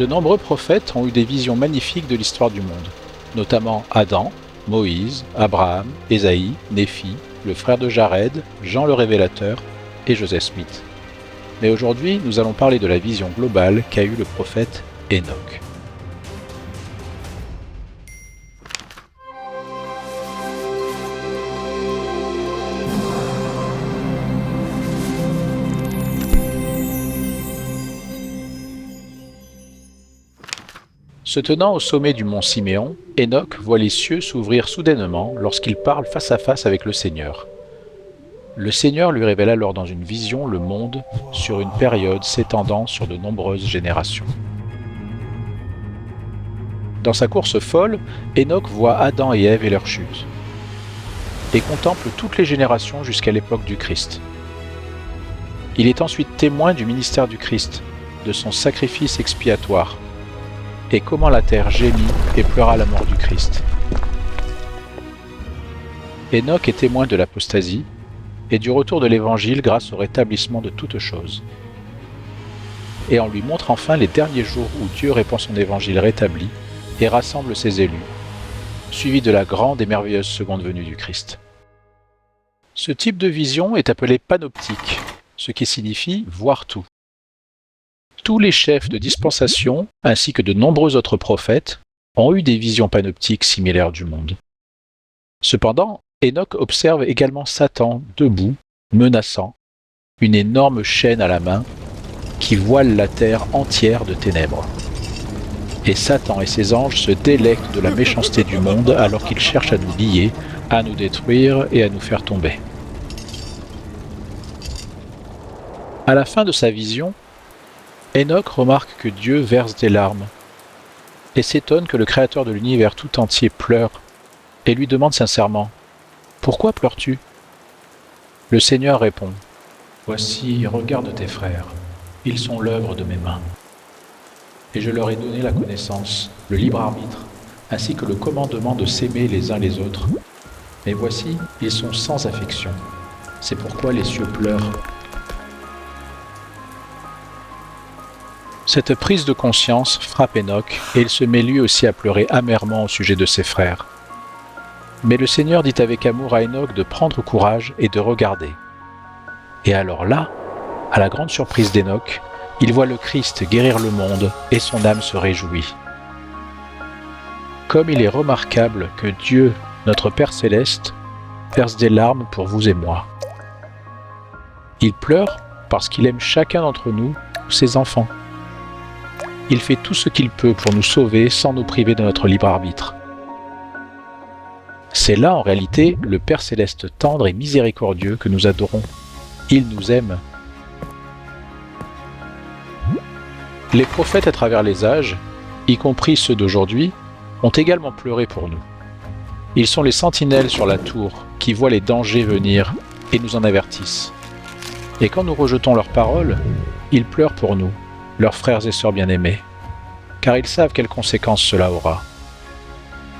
De nombreux prophètes ont eu des visions magnifiques de l'histoire du monde, notamment Adam, Moïse, Abraham, Ésaïe, Néphi, le frère de Jared, Jean le Révélateur et Joseph Smith. Mais aujourd'hui, nous allons parler de la vision globale qu'a eue le prophète Enoch. Se tenant au sommet du mont Siméon, Enoch voit les cieux s'ouvrir soudainement lorsqu'il parle face à face avec le Seigneur. Le Seigneur lui révèle alors dans une vision le monde sur une période s'étendant sur de nombreuses générations. Dans sa course folle, Enoch voit Adam et Ève et leur chute, et contemple toutes les générations jusqu'à l'époque du Christ. Il est ensuite témoin du ministère du Christ, de son sacrifice expiatoire, et comment la terre gémit et pleura la mort du Christ. Enoch est témoin de l'apostasie et du retour de l'Évangile grâce au rétablissement de toutes choses. Et on lui montre enfin les derniers jours où Dieu répand son Évangile rétabli et rassemble ses élus, suivi de la grande et merveilleuse seconde venue du Christ. Ce type de vision est appelé panoptique, ce qui signifie voir tout. Tous les chefs de dispensation, ainsi que de nombreux autres prophètes, ont eu des visions panoptiques similaires du monde. Cependant, Enoch observe également Satan debout, menaçant, une énorme chaîne à la main qui voile la terre entière de ténèbres. Et Satan et ses anges se délectent de la méchanceté du monde alors qu'ils cherchent à nous lier, à nous détruire et à nous faire tomber. À la fin de sa vision, Enoch remarque que Dieu verse des larmes et s'étonne que le Créateur de l'univers tout entier pleure et lui demande sincèrement « Pourquoi pleures-tu » Le Seigneur répond « Voici, regarde tes frères, ils sont l'œuvre de mes mains. Et je leur ai donné la connaissance, le libre arbitre, ainsi que le commandement de s'aimer les uns les autres. Mais voici, ils sont sans affection. C'est pourquoi les cieux pleurent. » Cette prise de conscience frappe Enoch et il se met lui aussi à pleurer amèrement au sujet de ses frères. Mais le Seigneur dit avec amour à Enoch de prendre courage et de regarder. Et alors là, à la grande surprise d'Enoch, il voit le Christ guérir le monde et son âme se réjouit. Comme il est remarquable que Dieu, notre Père Céleste, verse des larmes pour vous et moi. Il pleure parce qu'il aime chacun d'entre nous, ses enfants. Il fait tout ce qu'il peut pour nous sauver sans nous priver de notre libre arbitre. C'est là en réalité le Père Céleste tendre et miséricordieux que nous adorons. Il nous aime. Les prophètes à travers les âges, y compris ceux d'aujourd'hui, ont également pleuré pour nous. Ils sont les sentinelles sur la tour qui voient les dangers venir et nous en avertissent. Et quand nous rejetons leurs paroles, ils pleurent pour nous, leurs frères et sœurs bien-aimés, car ils savent quelles conséquences cela aura.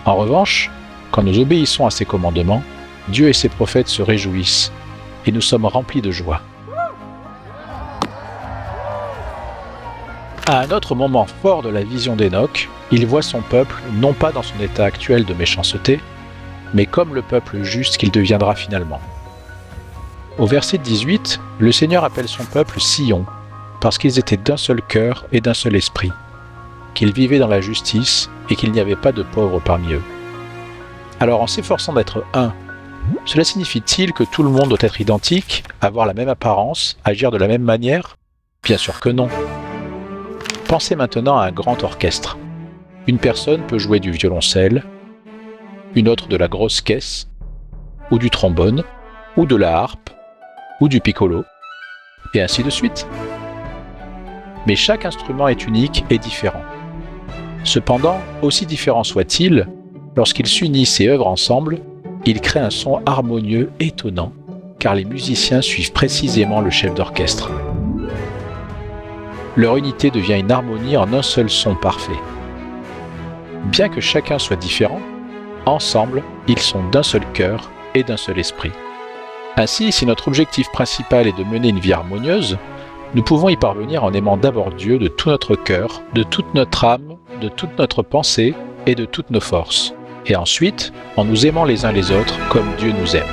En revanche, quand nous obéissons à ses commandements, Dieu et ses prophètes se réjouissent, et nous sommes remplis de joie. À un autre moment fort de la vision d'Enoch, il voit son peuple non pas dans son état actuel de méchanceté, mais comme le peuple juste qu'il deviendra finalement. Au verset 18, le Seigneur appelle son peuple Sion, parce qu'ils étaient d'un seul cœur et d'un seul esprit, qu'ils vivaient dans la justice et qu'il n'y avait pas de pauvres parmi eux. Alors en s'efforçant d'être un, cela signifie-t-il que tout le monde doit être identique, avoir la même apparence, agir de la même manière ? Bien sûr que non. Pensez maintenant à un grand orchestre. Une personne peut jouer du violoncelle, une autre de la grosse caisse, ou du trombone, ou de la harpe, ou du piccolo, et ainsi de suite. Mais chaque instrument est unique et différent. Cependant, aussi différent soit-il, lorsqu'ils s'unissent et œuvrent ensemble, ils créent un son harmonieux étonnant, car les musiciens suivent précisément le chef d'orchestre. Leur unité devient une harmonie en un seul son parfait. Bien que chacun soit différent, ensemble, ils sont d'un seul cœur et d'un seul esprit. Ainsi, si notre objectif principal est de mener une vie harmonieuse, Nous pouvons y parvenir en aimant d'abord Dieu de tout notre cœur, de toute notre âme, de toute notre pensée et de toutes nos forces. Et ensuite, en nous aimant les uns les autres comme Dieu nous aime.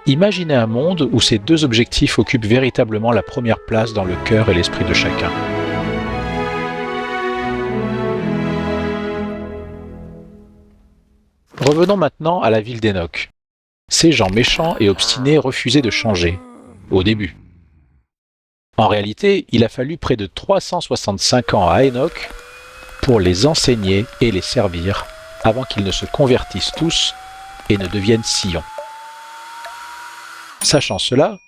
Imaginez un monde où ces deux objectifs occupent véritablement la première place dans le cœur et l'esprit de chacun. Revenons maintenant à la ville d'Enoch. Ces gens méchants et obstinés refusaient de changer, au début. En réalité, il a fallu près de 365 ans à Enoch pour les enseigner et les servir, avant qu'ils ne se convertissent tous et ne deviennent sillons. Sachant cela,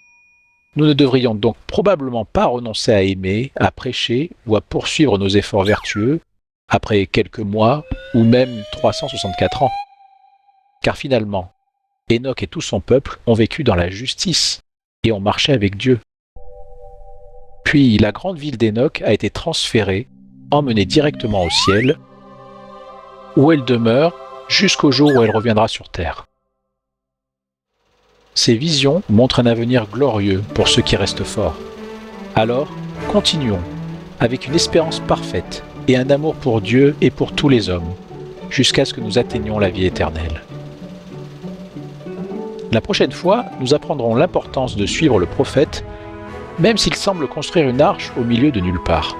nous ne devrions donc probablement pas renoncer à aimer, à prêcher ou à poursuivre nos efforts vertueux après quelques mois ou même 364 ans. Car finalement, Enoch et tout son peuple ont vécu dans la justice et ont marché avec Dieu. Puis la grande ville d'Enoch a été transférée, emmenée directement au ciel, où elle demeure jusqu'au jour où elle reviendra sur terre. Ces visions montrent un avenir glorieux pour ceux qui restent forts. Alors, continuons, avec une espérance parfaite et un amour pour Dieu et pour tous les hommes, jusqu'à ce que nous atteignions la vie éternelle. La prochaine fois, nous apprendrons l'importance de suivre le prophète, même s'il semble construire une arche au milieu de nulle part.